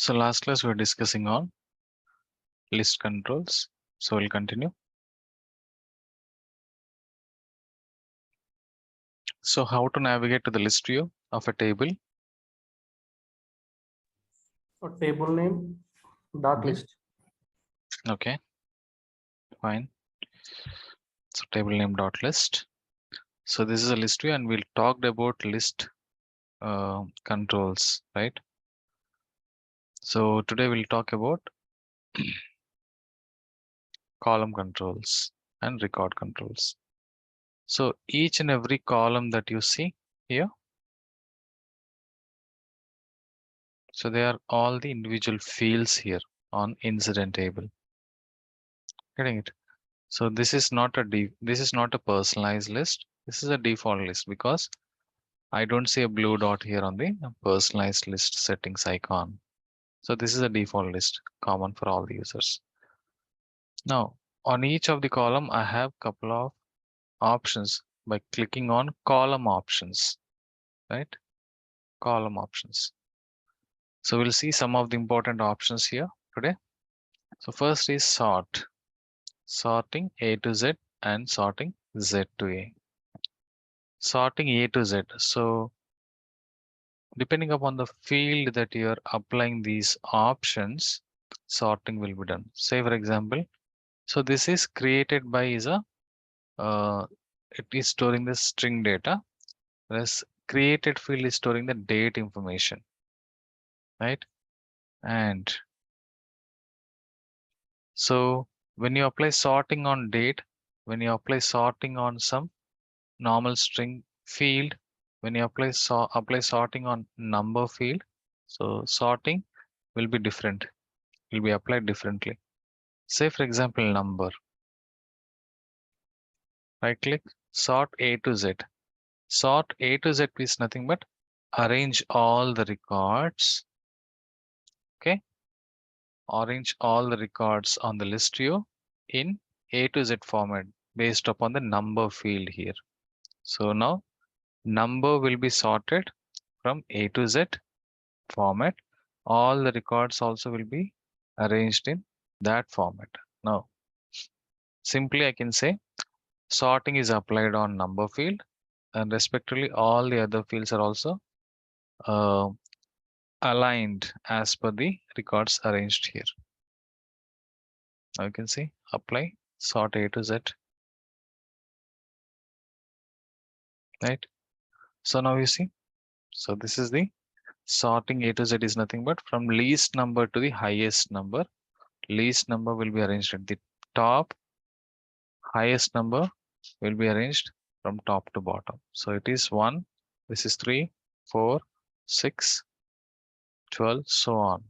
So last class we were discussing on list controls. So we'll continue. So how to navigate to the list view of a table? So table name dot Mhm. list. Okay, fine. So table name dot list. So this is a list view, and we'll talk about list controls, right? So today we'll talk about column controls and record controls. So each and every column that you see here, so they are all the individual fields here on incident table. Getting it? So this is not a personalized list. This is a default list because I don't see a blue dot here on the personalized list settings icon. So this is a default list common for all the users. Now on each of the column I have couple of options by clicking on column options, right? Column options. So we'll see some of the important options here today. So first is sort, sorting A to Z and sorting Z to A. Sorting A to Z. So depending upon the field that you are applying these options, sorting will be done. Say for example, so this is created by is a it is storing the string data, whereas created field is storing the date information, right? And so when you apply sorting on date, when you apply sorting on some normal string field, when you apply sorting on number field, so sorting will be different, will be applied differently. Say for example number, right click, sort A to Z. Sort A to Z is nothing but arrange all the records, okay? Arrange all the records on the list view in A to Z format based upon the number field here. So now number will be sorted from A to Z format. All the records also will be arranged in that format. Now, simply I can say sorting is applied on number field, and respectively all the other fields are also uh, aligned as per the records arranged here. Now you can see apply sort A to Z, right? So now you see, so this is the sorting A to Z is nothing but from least number to the highest number. Least number will be arranged at the top, highest number will be arranged from top to bottom. So it is 1, this is 3, 4, 6, 12, so on.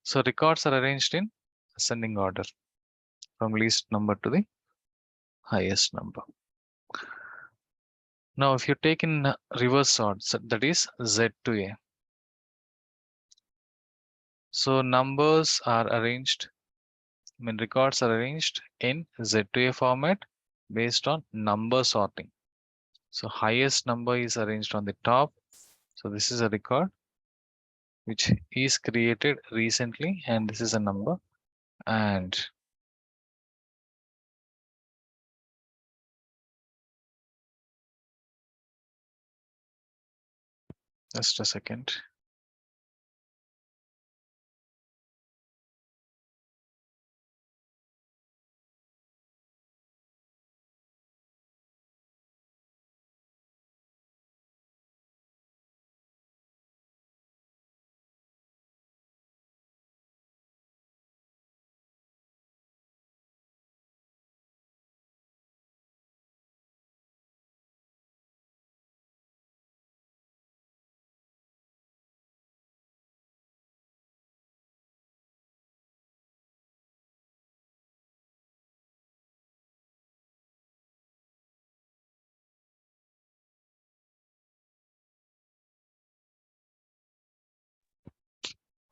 So records are arranged in ascending order from least number to the highest number. Now if you take in reverse sort, so that is Z to A. So numbers are arranged, records are arranged in Z to A format based on number sorting. So highest number is arranged on the top. So this is a record which is created recently, and this is a number. And just a second.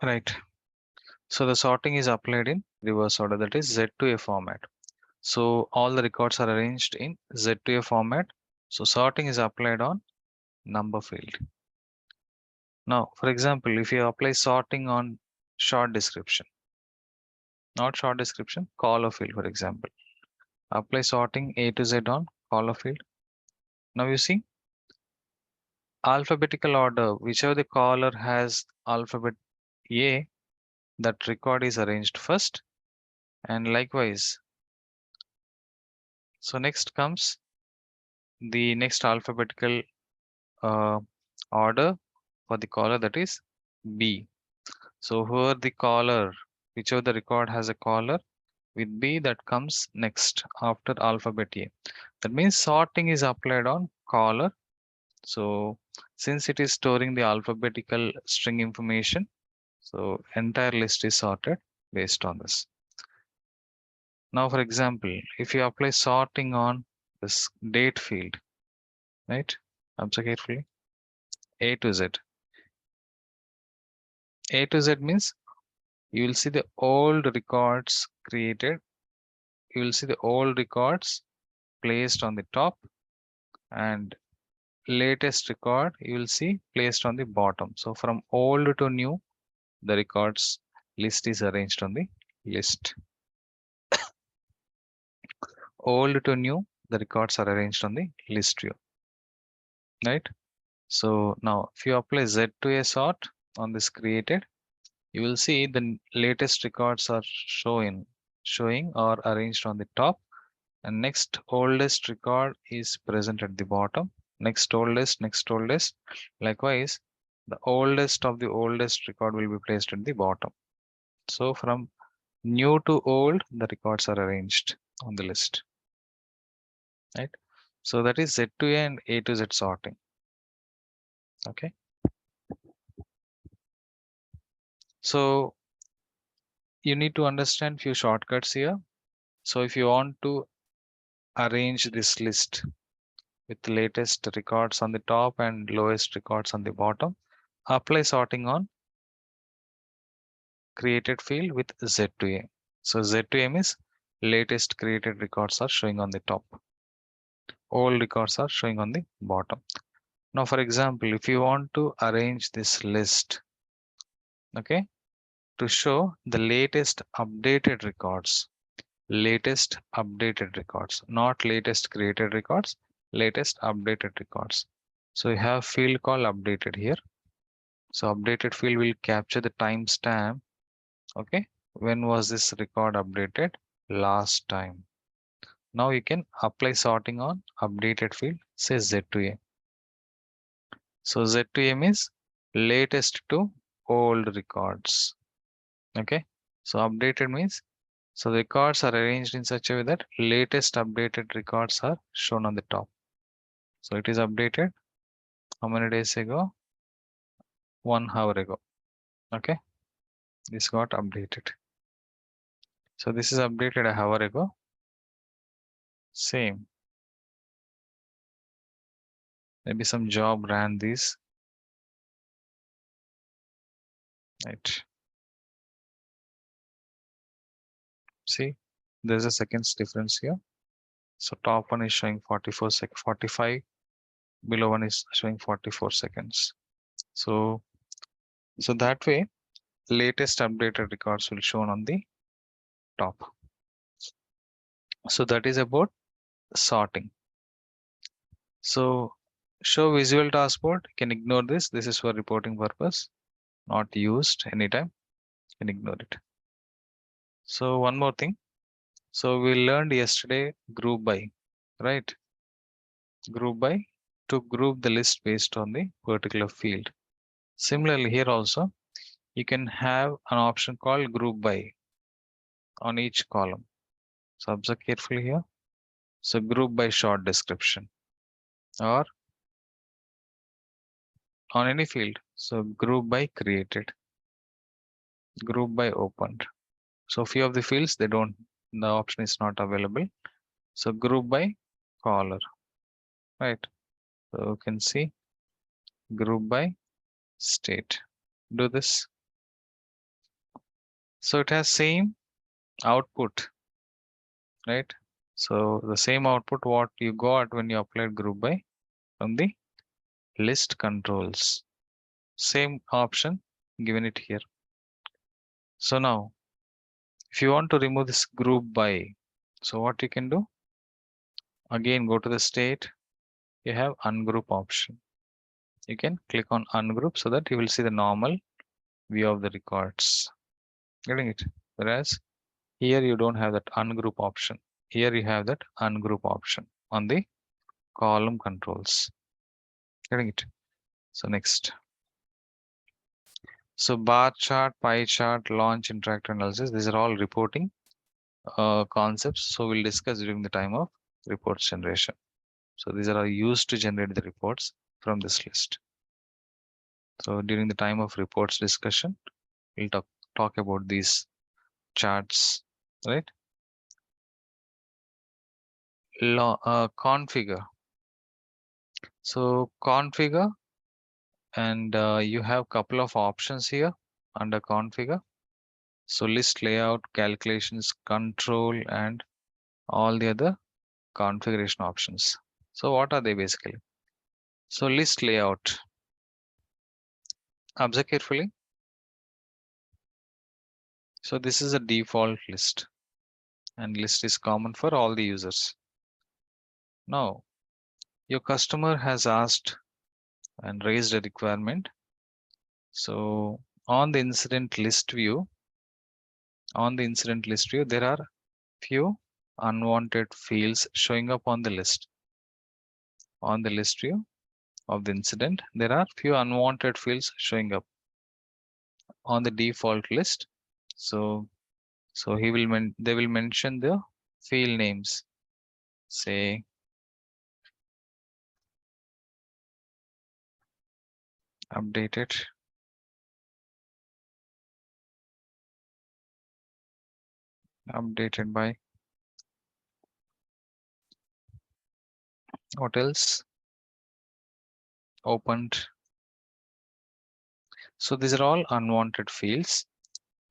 Right. So the sorting is applied in reverse order, that is Z to A format. So all the records are arranged in Z to A format. So sorting is applied on number field. Now, for example, if you apply sorting on short description, not short description, caller field, for example, apply sorting A to Z on caller field. Now you see alphabetical order, whichever the caller has alphabet A, that record is arranged first, and likewise. So next comes the next alphabetical uh, order for the caller, that is B. So whoever the caller, whichever the record has a caller with B, that comes next after alphabet A. That means sorting is applied on caller. So since it is storing the alphabetical string information, so entire list is sorted based on this. Now, for example, if you apply sorting on this date field, right? Observe carefully. A to Z. A to Z means you will see the old records created. You will see the old records placed on the top, and latest record you will see placed on the bottom. So from old to new, the records list is arranged on the list. Old to new, the records are arranged on the list view, right? So now if you apply Z to a sort on this created, you will see the latest records are showing or arranged on the top, and next oldest record is present at the bottom. Next oldest. Likewise, the oldest of the oldest record will be placed at the bottom. So from new to old, the records are arranged on the list, right? So that is Z to A and A to Z sorting. Okay. So you need to understand few shortcuts here. So if you want to arrange this list with the latest records on the top and lowest records on the bottom, apply sorting on created field with Z to A. So Z to A means latest created records are showing on the top. All records are showing on the bottom. Now, for example, if you want to arrange this list, okay, to show the latest updated records, not latest created records, latest updated records. So you have field called updated here. So updated field will capture the timestamp. Okay, when was this record updated? Last time. Now you can apply sorting on updated field, say Z to A. So Z to A means latest to old records. Okay, so updated means so the records are arranged in such a way that latest updated records are shown on the top. So it is updated how many days ago? 1 hour ago. Okay, this got updated. So this is updated a hour ago. Same. Maybe some job ran this. Right. See, there's a seconds difference here. So top one is showing 45, below one is showing 44 seconds. So that way, latest updated records will shown on the top. So that is about sorting. So show visual dashboard, you can ignore this. This is for reporting purpose, not used anytime. You can ignore it. So one more thing. So we learned yesterday group by, right? Group by to group the list based on the particular field. Similarly, here also you can have an option called group by on each column. So observe carefully here. So group by short description or on any field. So group by created, group by opened. So few of the fields they don't, the option is not available. So group by caller, right? So you can see group by state. Do this. So it has same output, right? So the same output what you got when you applied group by from the list controls. Same option given it here. So now if you want to remove this group by, so what you can do, again go to the state, you have ungroup option. You can click on ungroup so that you will see the normal view of the records. Getting it? Whereas here you don't have that ungroup option. Here you have that ungroup option on the column controls. Getting it? So next. So bar chart, pie chart, launch, interactive analysis, these are all reporting concepts. So we'll discuss during the time of reports generation. So these are used to generate the reports from this list. So during the time of reports discussion, we'll talk about these charts, right? Configure. So configure, and you have couple of options here under configure. So list layout, calculations, control, and all the other configuration options. So what are they basically? So list layout. Observe carefully. So this is a default list, and list is common for all the users. Now, your customer has asked and raised a requirement. So on the incident list view, there are few unwanted fields showing up on the list. On the list view of the incident, there are few unwanted fields showing up on the default list. So they will mention the field names. Say updated by what else? Opened. So these are all unwanted fields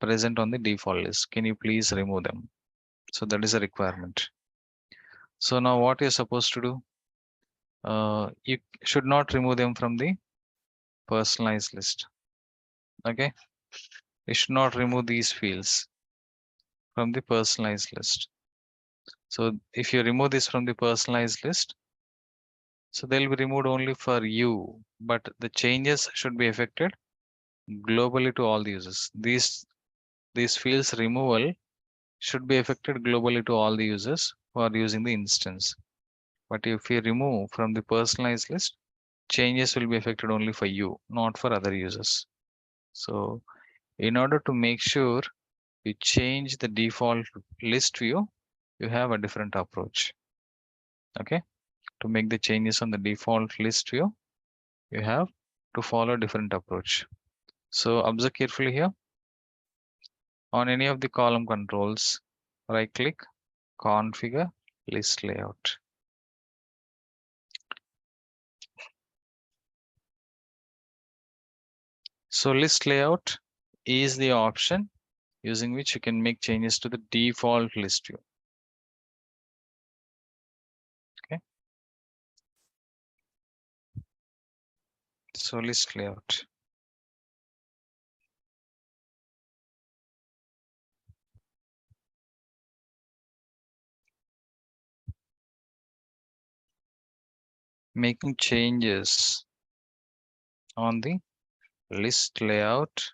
present on the default list. Can you please remove them? So that is a requirement. So now what you're supposed to do? You should not remove them from the personalized list. Okay, you should not remove these fields from the personalized list. So if you remove this from the personalized list, so they'll be removed only for you, but the changes should be affected globally to all the users. These fields removal should be affected globally to all the users who are using the instance. But if you remove from the personalized list, changes will be affected only for you, not for other users. So in order to make sure you change the default list view, you have a different approach. Okay, to make the changes on the default list view, you have to follow a different approach. So observe carefully here. On any of the column controls, right click, configure list layout. So list layout is the option using which you can make changes to the default list view. Okay, so list layout. Making changes on the list layout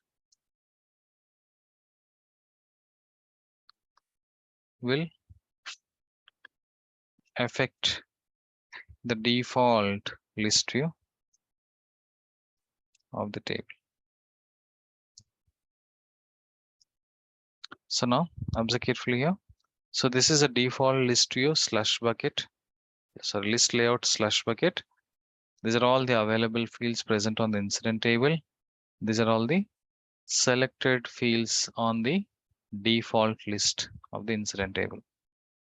will affect the default list view of the table. So now observe carefully here. So this is a default list view slash bucket. Sorry, list layout slash bucket. These are all the available fields present on the incident table. These are all the selected fields on the default list of the incident table.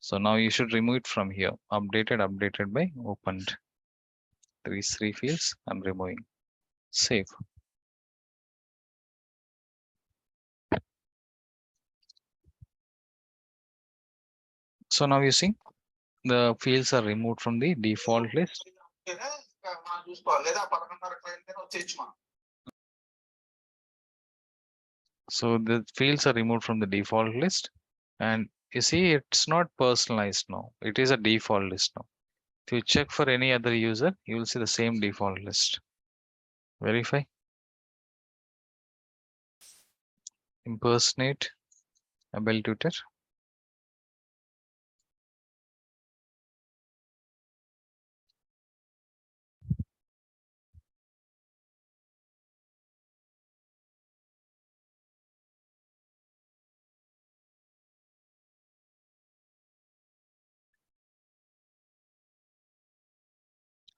So now you should remove it from here. Updated by opened. These three fields I'm removing. Save. So now you see the fields are removed from the default list. So the fields are removed from the default list. And you see, it's not personalized now. It is a default list now. If you check for any other user, you will see the same default list. Verify, impersonate, Abel tutor.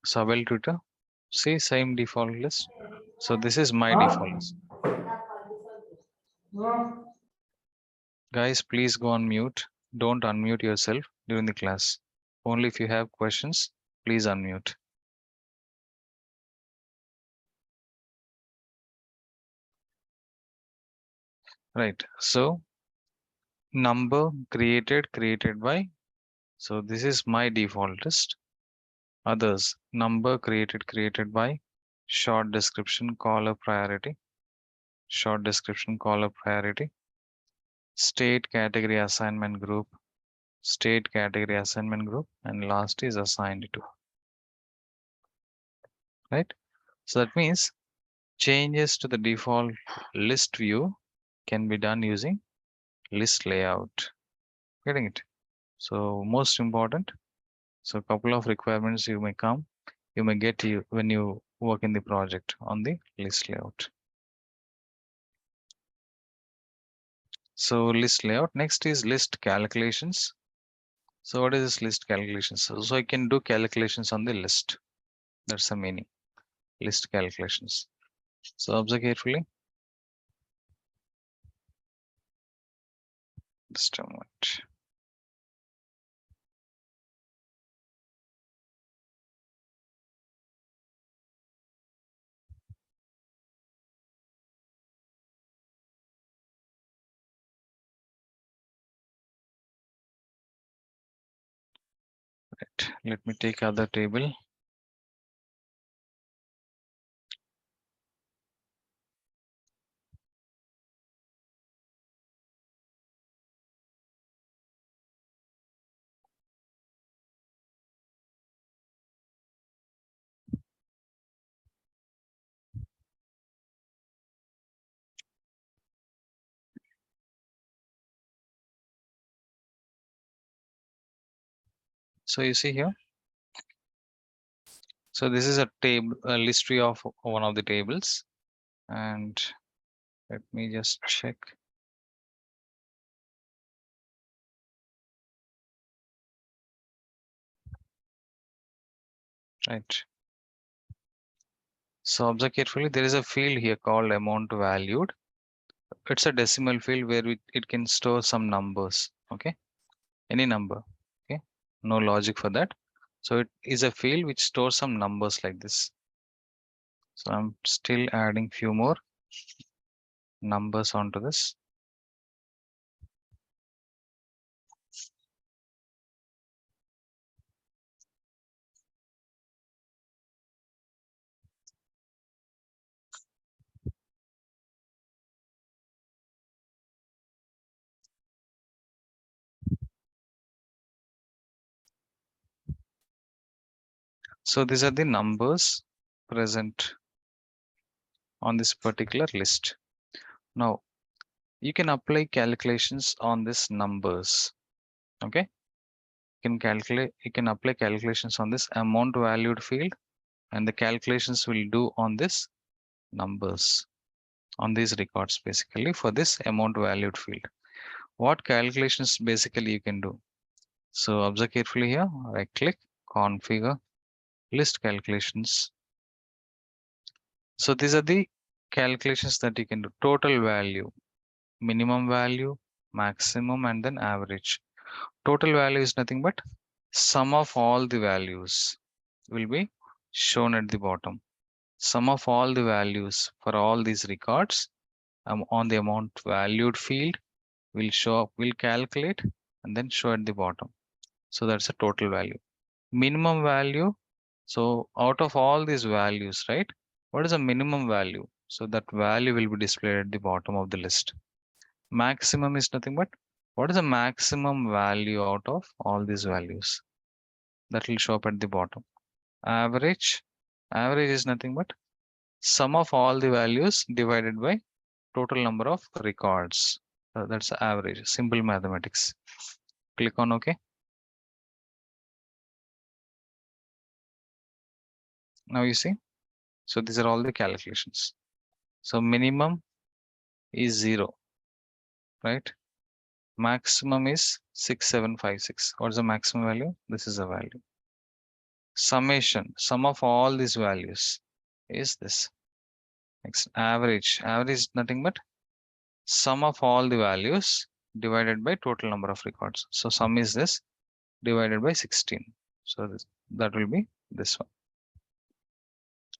So Abel tutor, see same default list. So this is my default list. Guys, please go on mute. Don't unmute yourself during the class. Only if you have questions, please unmute. Right. So number created by. So this is my default list. Others, number created by. Short description, caller priority. Short description, caller priority. State category assignment group. State category assignment group. And last is assigned to. Right. So that means changes to the default list view can be done using list layout. Getting it? So most important. So a couple of requirements you may get you when you work in the project on the list layout. So list layout. Next is list calculations. So what is this list calculations? So I can do calculations on the list. That's the meaning. List calculations. So observe carefully. Just a moment. Right. Let me take other table. So you see here. So this is a table, a history of one of the tables, and let me just check. Right. So observe carefully. There is a field here called amount valued. It's a decimal field where it can store some numbers. Okay, any number. Okay, no logic for that. So it is a field which stores some numbers like this. So I'm still adding few more numbers onto this. So these are the numbers present on this particular list. Now you can apply calculations on this numbers. Okay, you can apply calculations on this amount valued field, and the calculations will do on this numbers, on these records basically for this amount valued field. What calculations basically you can do? So observe carefully here. Right click, configure, list calculations. So these are the calculations that you can do. Total value, minimum value, maximum, and then average. Total value is nothing but sum of all the values will be shown at the bottom. Sum of all the values for all these records on the amount valued field will show up, will calculate and then show at the bottom. So that's a total value. Minimum value. So out of all these values, right? What is the minimum value? So that value will be displayed at the bottom of the list. Maximum is nothing but what is the maximum value out of all these values? That will show up at the bottom. Average, average is nothing but sum of all the values divided by total number of records. That's the average, simple mathematics. Click on OK. Now you see, so these are all the calculations. So minimum is 0, right? Maximum is 6756. What is the maximum value? This is the value. Summation, sum of all these values is this. Next, average. Average is nothing but sum of all the values divided by total number of records. So sum is this divided by 16. So that will be this one.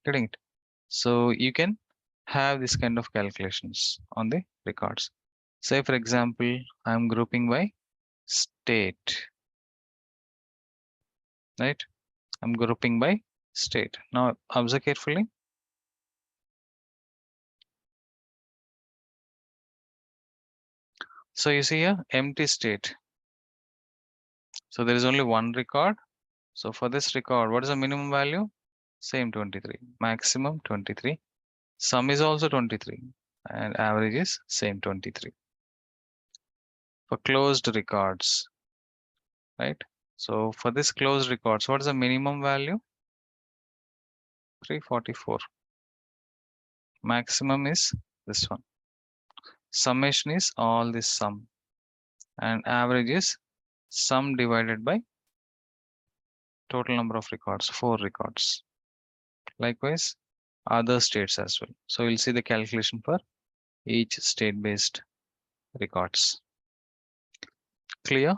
Getting it? So you can have this kind of calculations on the records. Say for example, I'm grouping by state, right? I'm grouping by state. Now observe carefully. So you see here empty state. So there is only one record. So for this record, what is the minimum value? Same 23. Maximum 23. Sum is also 23. And average is same 23. For closed records, right? So for this closed records, what is the minimum value? 344. Maximum is this one. Summation is all this sum. And average is sum divided by total number of records, 4 records. Likewise, other states as well. So we'll see the calculation for each state-based records. Clear?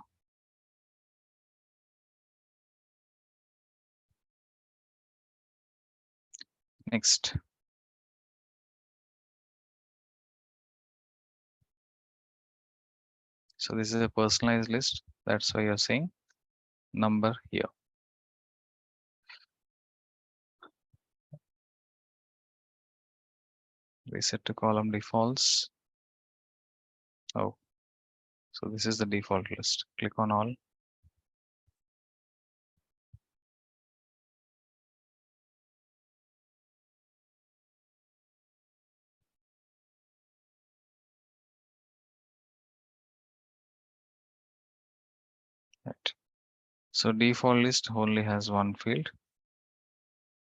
Next. So this is a personalized list. That's why you're saying number here. Reset to column defaults. Oh, so this is the default list. Click on all. Right. So default list only has one field.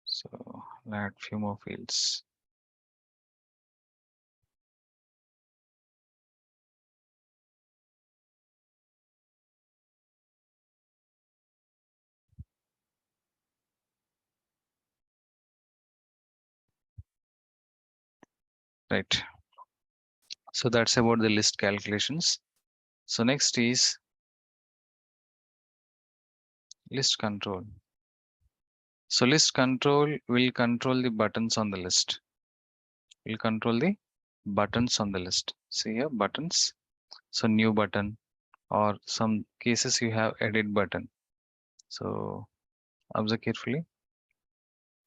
So I'll add few more fields. Right. So that's about the list calculations. So next is list control. So list control will control the buttons on the list. Will control the buttons on the list. See here buttons. So new button, or some cases you have edit button. So observe carefully.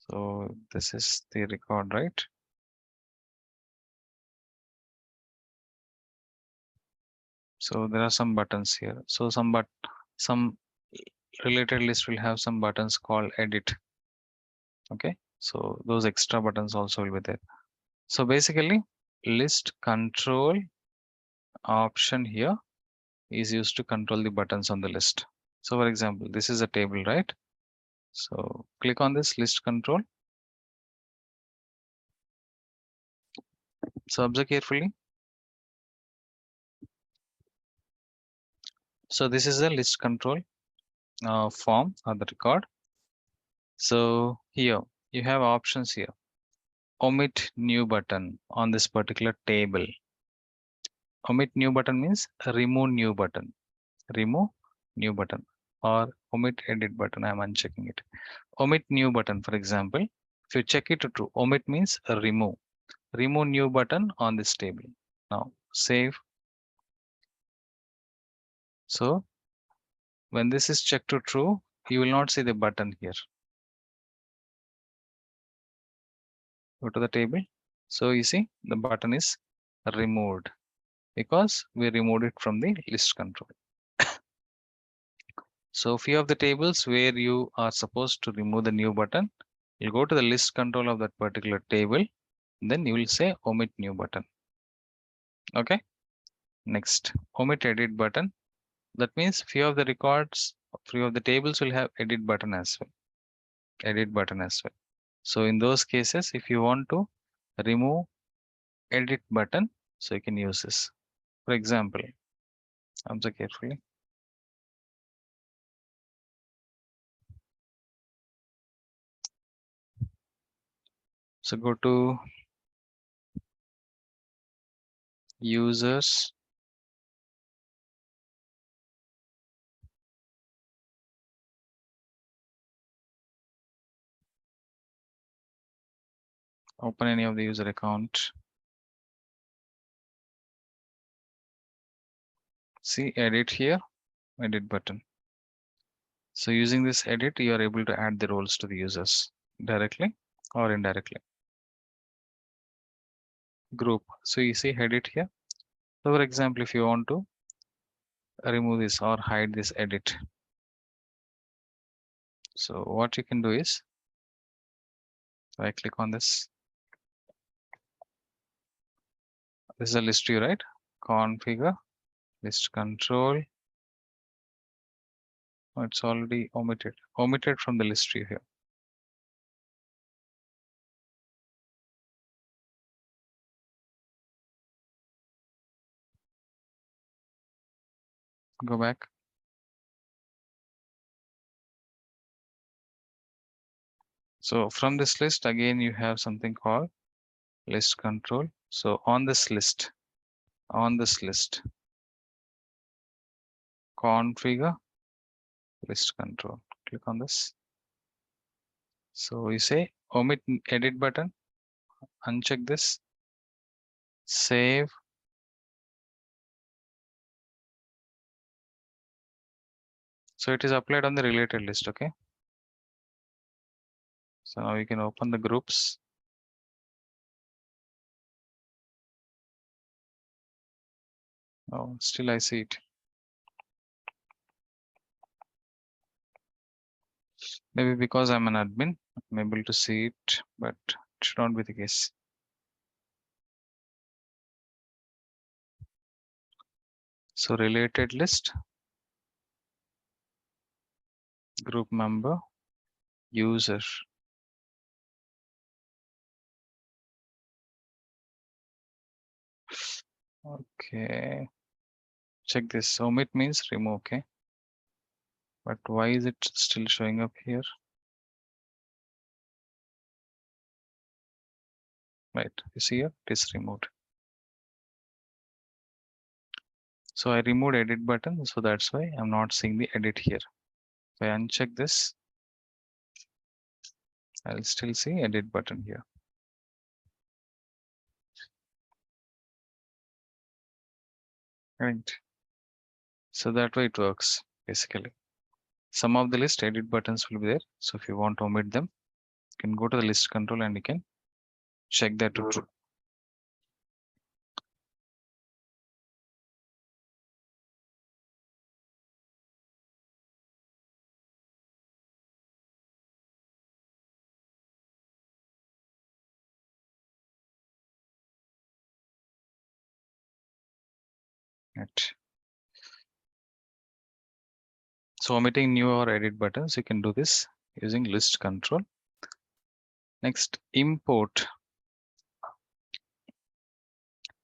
So this is the record, right? So there are some buttons here. So some related list will have some buttons called edit. Okay, so those extra buttons also will be there. So basically list control option here is used to control the buttons on the list. So for example, this is a table, right? So click on this list control. So observe carefully. So this is a list control form or the record. So here you have options here. Omit new button on this particular table. Omit new button means remove new button. Remove new button, or omit edit button. I'm unchecking it. Omit new button, for example, if you check it to true, omit means remove. Remove new button on this table. Now save. So when this is checked to true, you will not see the button here. Go to the table. So you see the button is removed because we removed it from the list control. So few of the tables where you are supposed to remove the new button, you go to the list control of that particular table, then you will say omit new button. Okay. Next, omit edit button. That means few of the records, few of the tables will have edit button as well. Edit button as well. So in those cases, if you want to remove edit button, so you can use this. For example, observe carefully. So go to users, open any of the user account. See edit here, edit button. So using this edit, you are able to add the roles to the users directly or indirectly. Group. So you see edit here. So for example, if you want to remove this or hide this edit, so what you can do is I click on this. This is a list view, right? Configure, list control. Oh, it's already omitted. Omitted from the list view here. Go back. So from this list, again, you have something called list control. So on this list, configure list control. Click on this. So you say omit edit button, uncheck this, save. So it is applied on the related list. Okay. So now you can open the groups. Oh, still I see it. Maybe because I'm an admin, I'm able to see it, but it should not be the case. So related list, group member, user. Okay. Check this. Omit means remove. Okay. But why is it still showing up here? Right. You see here, it is removed. So I removed edit button. So that's why I'm not seeing the edit here. If I uncheck this, I'll still see edit button here. Right. So that way it works basically. Some of the list edit buttons will be there. So if you want to omit them, you can go to the list control and you can check that to true. Right. So omitting new or edit buttons, you can do this using list control. Next, import.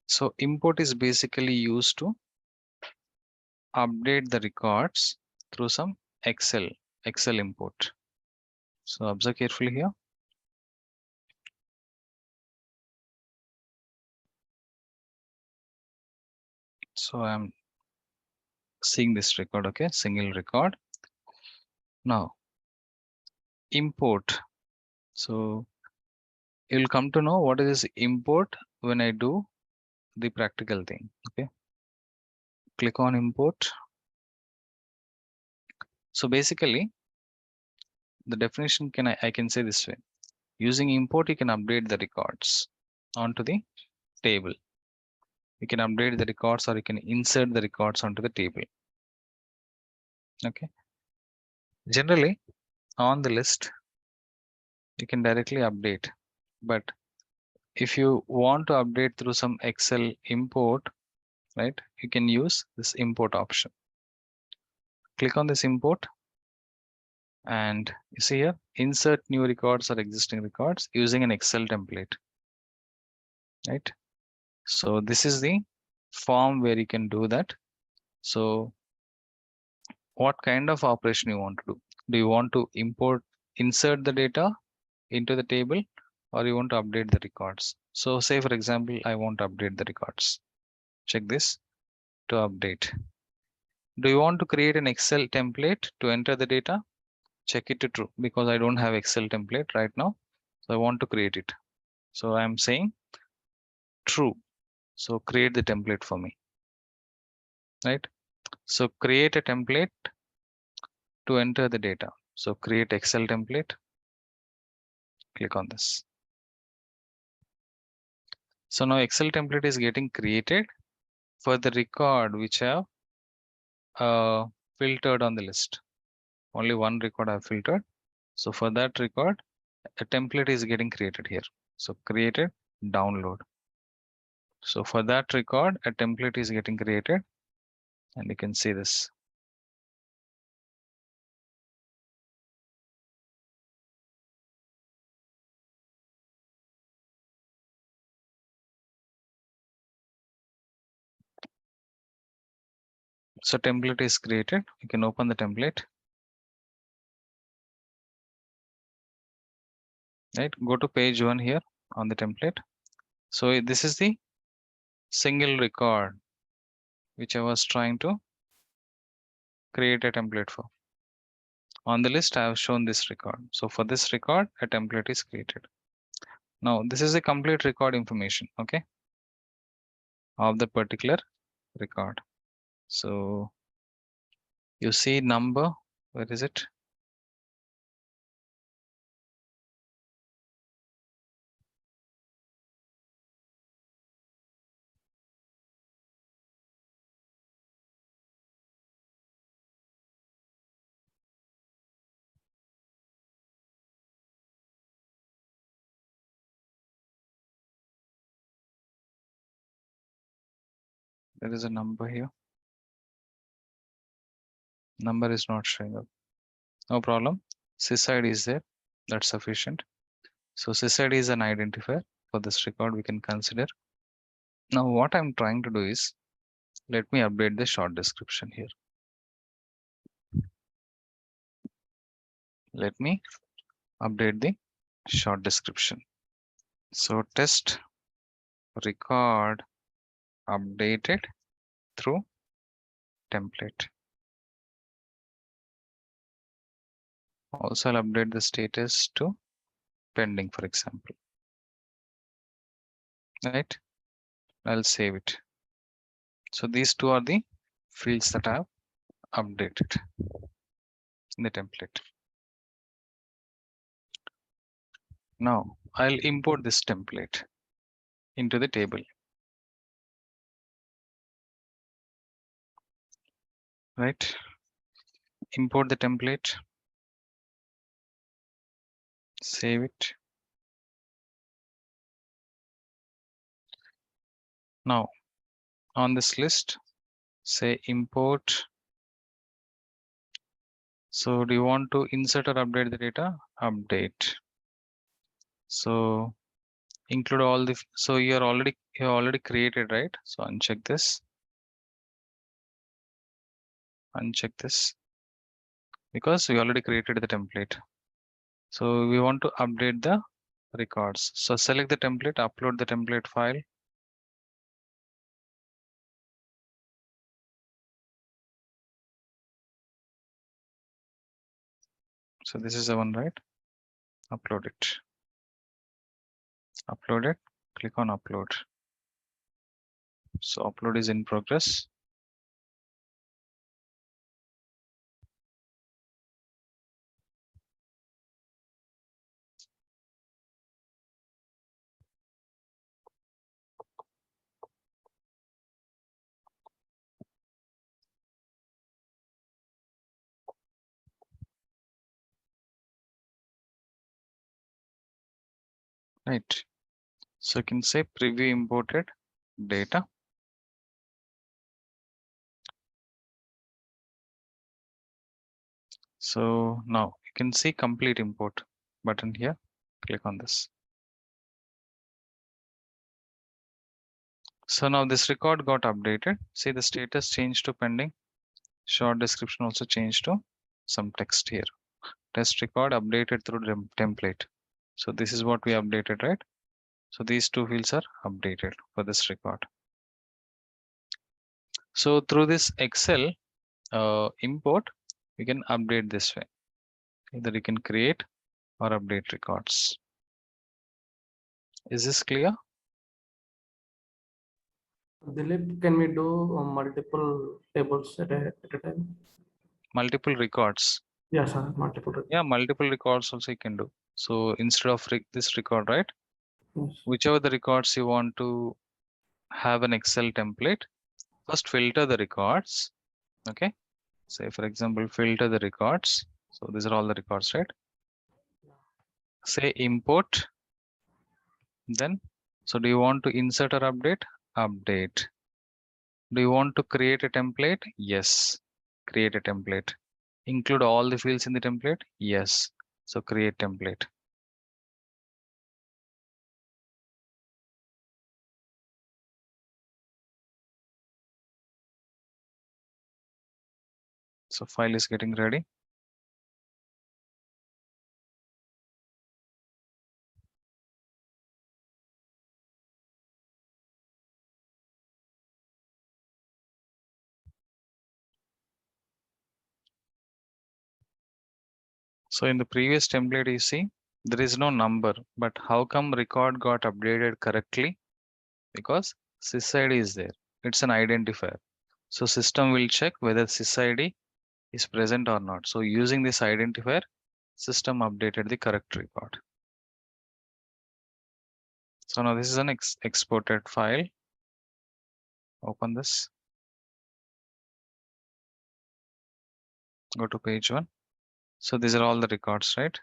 So import is basically used to update the records through some Excel import. So observe carefully here. So I'm seeing this record, okay, single record. Now import. So you'll come to know what is import when I do the practical thing. Okay. Click on import. So basically the definition I can say this way. Using import, you can update the records. onto the table. You can update the records or you can insert the records onto the table. Okay. Generally, on the list, you can directly update. But if you want to update through some Excel import, right, you can use this import option. Click on this import and you see here, insert new records or existing records using an Excel template, right? So this is the form where you can do that. So what kind of operation you want to do? Do you want to insert the data into the table, or you want to update the records? So say for example, I want to update the records. Check this to update. Do you want to create an Excel template to enter the data? Check it to true because I don't have Excel template right now. So I want to create it. So I'm saying true. So create the template for me, right? So create a template to enter the data. So create Excel template. Click on this. So now Excel template is getting created for the record which I have filtered on the list. Only one record I've filtered. So for that record, a template is getting created here. So created, download. So for that record, a template is getting created and you can see this. So template is created. You can open the template. Right, go to page 1 here on the template. So this is the single record which I was trying to create a template for. On the list, I have shown this record. So for this record, a template is created. Now this is a complete record information, okay, of the particular record. So you see number, where is it? There is a number here. Number is not showing up. No problem. SysID is there. That's sufficient. So SysID is an identifier for this record we can consider. Now what I'm trying to do is, let me update the short description here. Let me update the short description. So test record updated through template. Also, I'll update the status to pending, for example. Right? I'll save it. So these two are the fields that I have updated in the template. Now I'll import this template into the table. Right? Import the template, save it. Now on this list, say import. So do you want to insert or update the data? Update. So include all the, so you already created, right? So uncheck this, because we already created the template. So we want to update the records. So select the template, upload the template file. So this is the one, right? Upload it. Upload it. Click on upload. So upload is in progress. right? So you can say preview imported data. So now you can see complete import button here. Click on this. So now this record got updated. See the status changed to pending. Short description also changed to some text here. Test record updated through template. So this is what we updated, right? So these two fields are updated for this record. So through this Excel import, you can update this way. Either you can create or update records. Is this clear? Dilip, can we do multiple tables at a time? Multiple records. Yes, sir. Multiple. Yeah, multiple records also you can do. So instead of this record, right? Yes. Whichever the records you want to have an Excel template, first filter the records. Okay. Say for example, filter the records. So these are all the records, right? Say import. Then, so do you want to insert or update? Update. Do you want to create a template? Yes. Create a template. Include all the fields in the template? Yes. So create template. So file is getting ready. So in the previous template, you see, there is no number, but how come record got updated correctly? Because SysID is there. It's an identifier. So system will check whether SysID is present or not. So using this identifier, system updated the correct record. So now this is an exported file. Open this. Go to page 1. So these are all the records, right?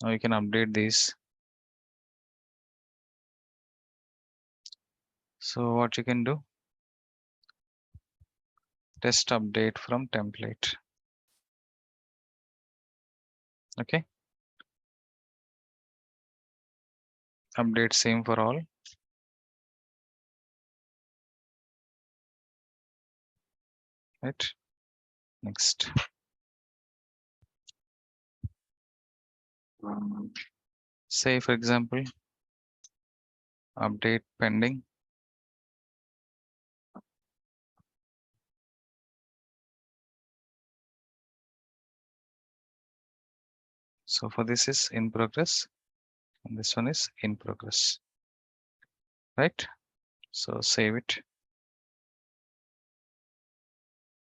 Now you can update these. So what you can do, test update from template. Okay. Update same for all. Right. Next. Say for example, update pending. So for this is in progress and this one is in progress, right? So save it.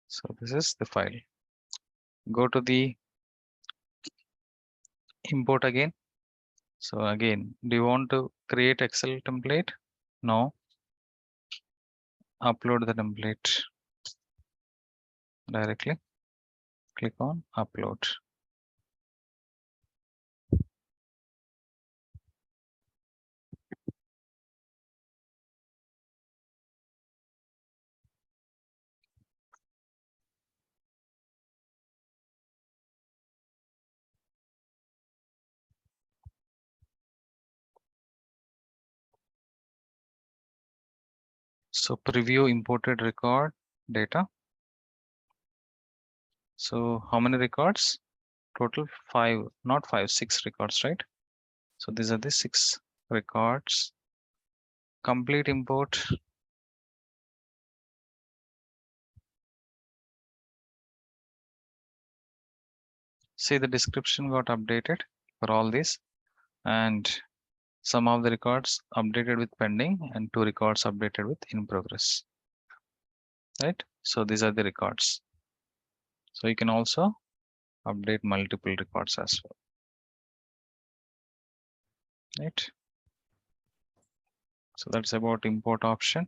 So this is the file. Go to the import again. So again, do you want to create Excel template? No. Upload the template directly. Click on upload. So preview imported record data. So how many records? Total 5, not 5, 6 records, right? So these are the 6 records. Complete import. See the description got updated for all these, and some of the records updated with pending and 2 records updated with in progress, right? So these are the records. So you can also update multiple records as well, right? So that's about import option.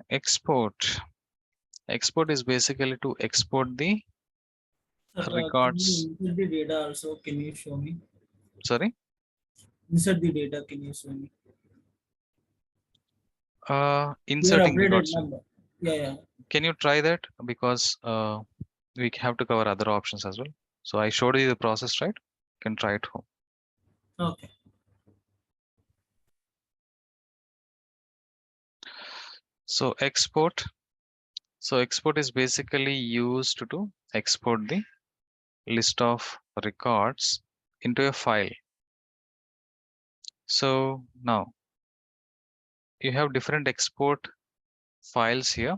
Export. Export is basically to export the Sir, can records. you input the data also? Can you show me? Sorry. Insert the data. Can you show me? Your Inserting updated records. number. Yeah, yeah. Can you try that? Because we have to cover other options as well. So I showed you the process, right? You can try it home. Okay. So export. So export is basically used to export the list of records into a file. So now you have different export files here,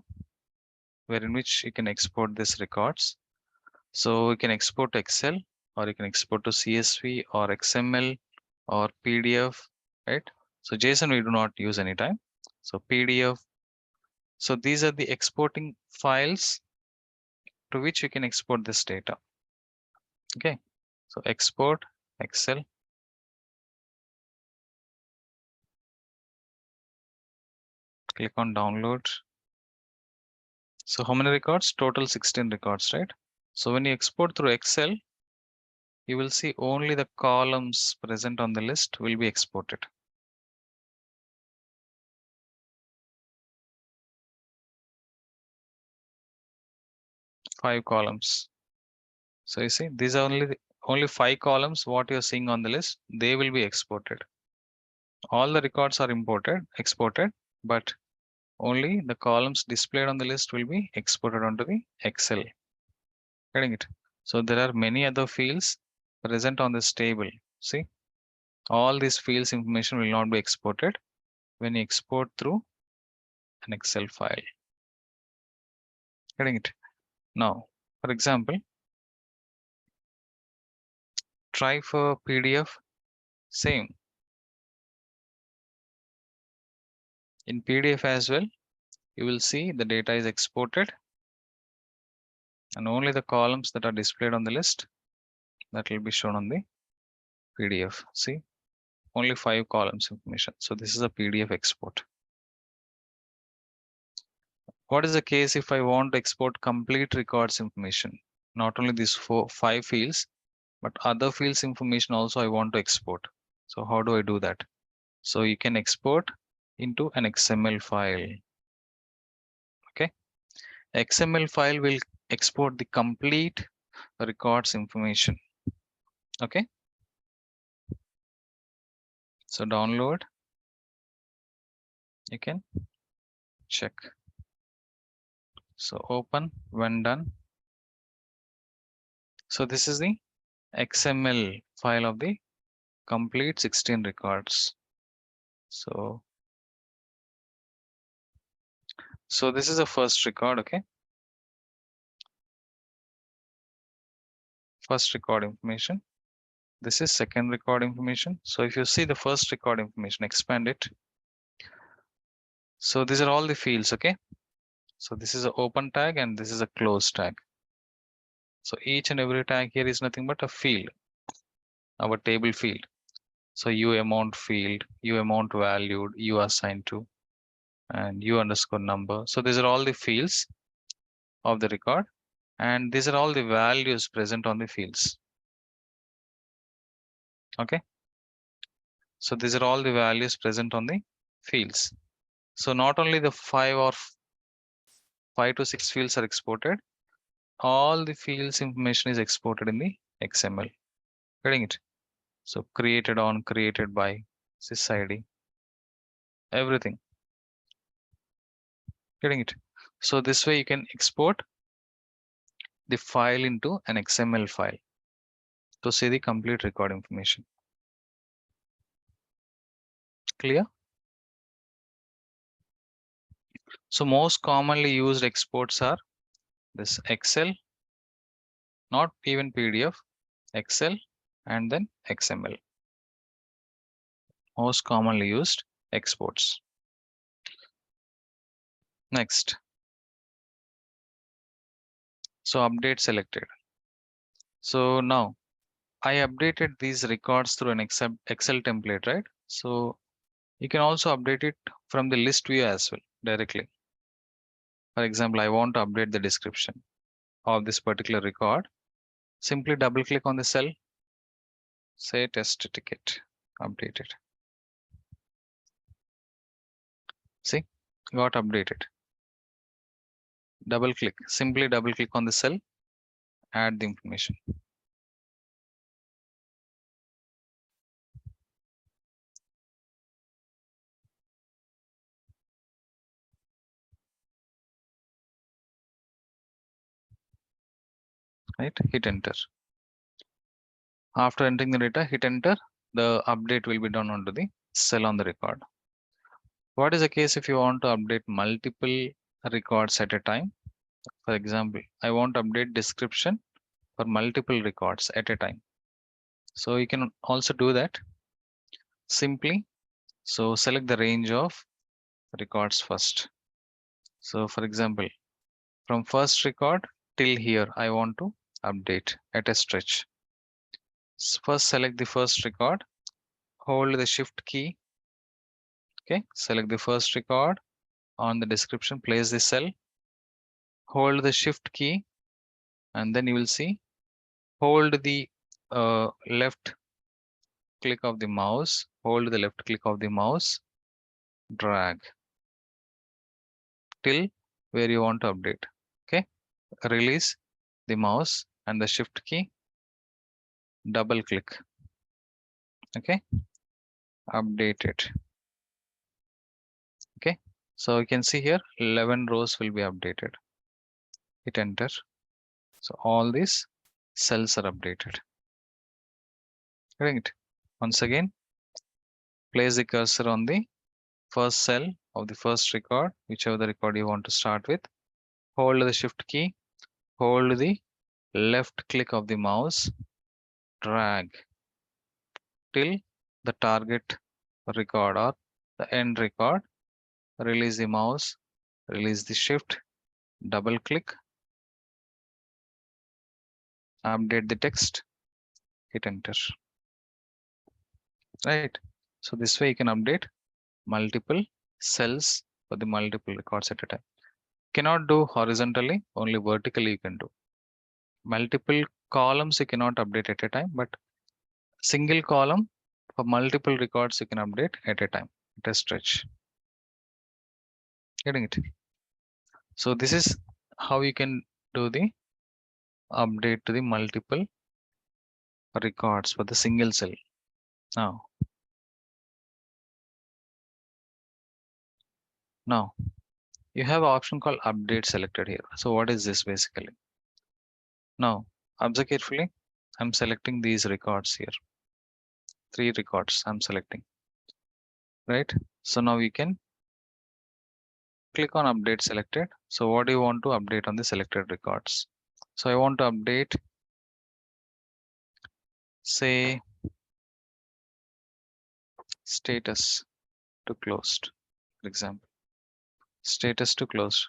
where in which you can export these records. So you can export to Excel, or you can export to CSV or XML or PDF, right? So JSON we do not use anytime. So PDF. So these are the exporting files to which you can export this data. Okay. So export Excel. Click on download. So how many records? Total 16 records, right? So when you export through Excel, you will see only the columns present on the list will be exported. Five columns. So you see, these are only five columns. What you're seeing on the list, they will be exported. All the records are exported, but only the columns displayed on the list will be exported onto the Excel. Getting it? So there are many other fields present on this table. See, all these fields information will not be exported when you export through an Excel file. Getting it? Now, for example, try for PDF. Same in PDF as well. You will see the data is exported, and only the columns that are displayed on the list that will be shown on the PDF. See, only five columns information. So this is a PDF export. What is the case if I want to export complete records information? Not only these five fields, but other fields information also I want to export. So how do I do that? So you can export into an XML file. Okay. XML file will export the complete records information. Okay. So download, you can check. So open when done. So this is the XML file of the complete 16 records. So this is the first record. Okay. First record information. This is second record information. So if you see the first record information, expand it. So these are all the fields. Okay. So this is an open tag and this is a close tag. So each and every tag here is nothing but a field, our table field. So U amount field, U amount valued, U assigned to, and U underscore number. So these are all the fields of the record, and these are all the values present on the fields. Okay. So these are all the values present on the fields. So not only the five to six fields are exported, all the fields information is exported in the XML. Getting it? So created on, created by, sysID, everything. Getting it? So this way you can export the file into an XML file to see the complete record information. Clear? So most commonly used exports are this Excel, not even PDF, Excel, and then XML. Most commonly used exports. Next. So update selected. So now I updated these records through an Excel template, right? So you can also update it from the list view as well directly. For example, I want to update the description of this particular record. Simply double click on the cell say test ticket, update it. See, got updated. Double click, simply double click on the cell, add the information. Right, hit enter. After entering the data, hit enter, the update will be done onto the cell on the record. What is the case if you want to update multiple records at a time? For example, I want to update description for multiple records at a time. So you can also do that simply. So select the range of records first. So for example, from first record till here, I want to update at a stretch. First select the first record, hold the shift key. Okay, select the first record. On the description, place the cell, hold the shift key, and then you will see, hold the left click of the mouse, hold the left click of the mouse, drag till where you want to update. Okay, release the mouse and the shift key, double click. Okay, update it. Okay, so you can see here 11 rows will be updated. Hit enter. So all these cells are updated. Right. Once again, place the cursor on the first cell of the first record, whichever the record you want to start with. Hold the shift key, hold the left click of the mouse, drag till the target record or the end record. Release the mouse, release the shift, double click, update the text, hit enter. Right. So this way you can update multiple cells for the multiple records at a time. Cannot do horizontally, only vertically you can do. Multiple columns you cannot update at a time, but single column for multiple records you can update at a time at a stretch. Getting it? So this is how you can do the update to the multiple records for the single cell. Now you have an option called update selected here. So what is this basically? Now observe carefully. I'm selecting these records here. 3 records I'm selecting. Right? So now you can click on update selected. So what do you want to update on the selected records? So I want to update, say, status to closed, for example. Status to closed.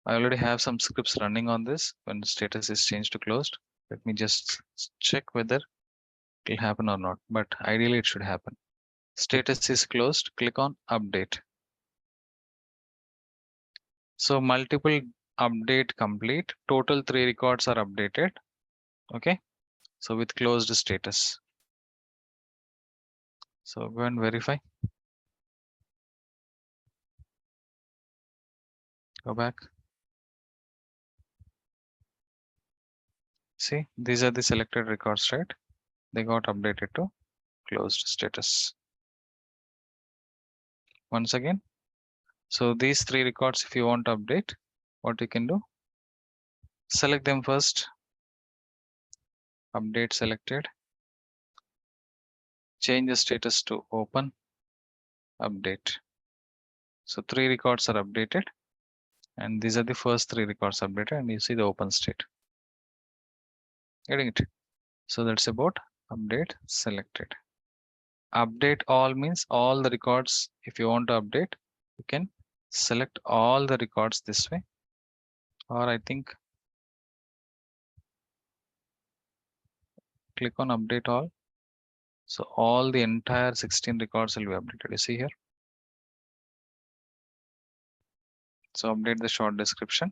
I already have some scripts running on this when status is changed to closed. Let me just check whether it will happen or not, but ideally it should happen. Status is closed, click on update. So multiple update complete, total 3 records are updated. Okay, so with closed status. So go and verify. Go back. See, these are the selected records, right? They got updated to closed status. Once again, so these 3 records, if you want to update, what you can do, select them first, update selected, change the status to open, update. So 3 records are updated, and these are the first 3 records updated, and you see the open state. Getting it? So that's about update selected. Update all means all the records. If you want to update, you can select all the records this way, or I think click on update all. So all the entire 16 records will be updated. You see here. So update the short description,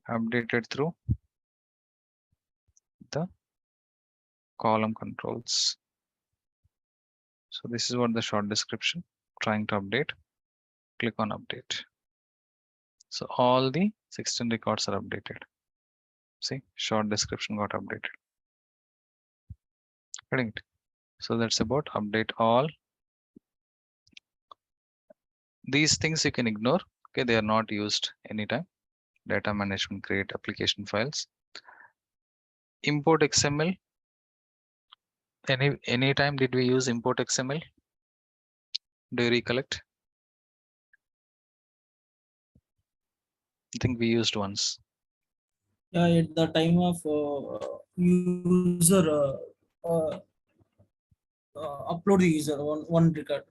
updated through the column controls. So this is what the short description. Trying to update. Click on update. So all the 16 records are updated. See, short description got updated. Getting it? So that's about update all. These things you can ignore. Okay, they are not used anytime. Data management, create application files. Import XML. Any time did we use import XML? Do you recollect? I think we used once. Yeah, at the time of user upload the user one record.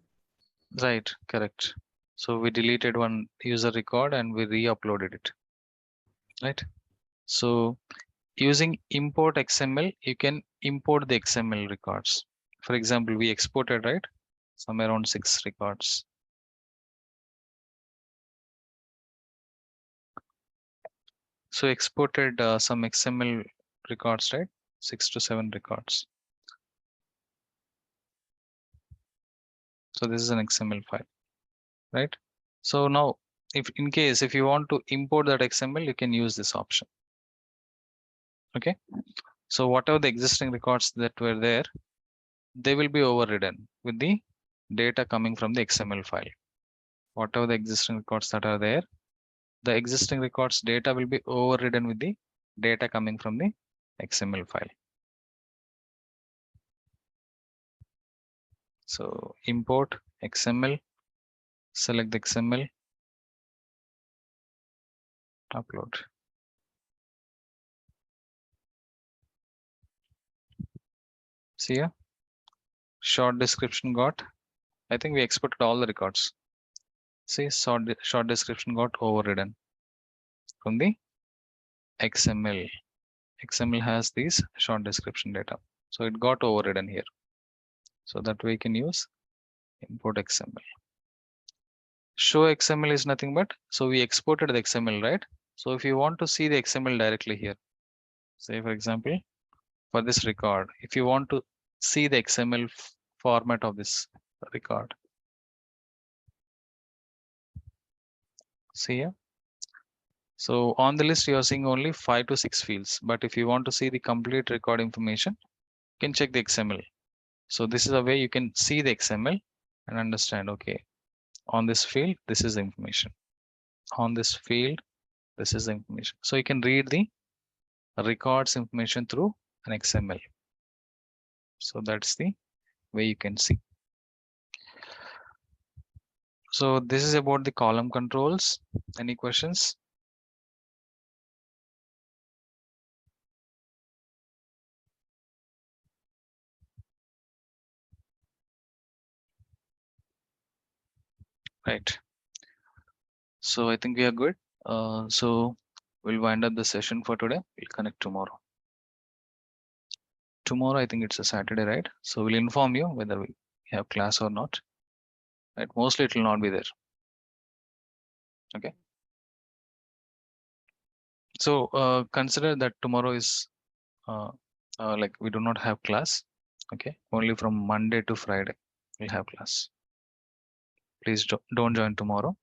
Right, correct. So we deleted one user record and we re-uploaded it. Right. So using import XML, you can import the XML records. For example, we exported, right? Somewhere around 6 records. So exported some XML records, right? 6 to 7 records. So this is an XML file, right? So now, if you want to import that XML, you can use this option. Okay. So whatever the existing records that were there, they will be overridden with the data coming from the XML file. Whatever the existing records that are there, the existing records data will be overridden with the data coming from the XML file. So import XML, select the XML, upload. See here, short description got, I think we exported all the records. See, short description got overridden from the XML. XML has these short description data. So it got overridden here. So that way you can use import XML. Show XML is nothing but, so we exported the XML, right? So if you want to see the XML directly here, say for example, for this record, if you want to see the XML format of this record, see here. So on the list, you are seeing only 5 to 6 fields, but if you want to see the complete record information, you can check the XML. So this is a way you can see the XML and understand, okay, on this field, this is the information. On this field, this is the information. So you can read the records information through an XML. So that's the way you can see. So this is about the column controls. Any questions? Right. So I think we are good. So we'll wind up the session for today. We'll connect tomorrow. Tomorrow, I think it's a Saturday, right? So we'll inform you whether we have class or not. Right? Mostly it will not be there. Okay. So consider that tomorrow is like we do not have class. Okay. Only from Monday to Friday we'll have class. Please don't join tomorrow.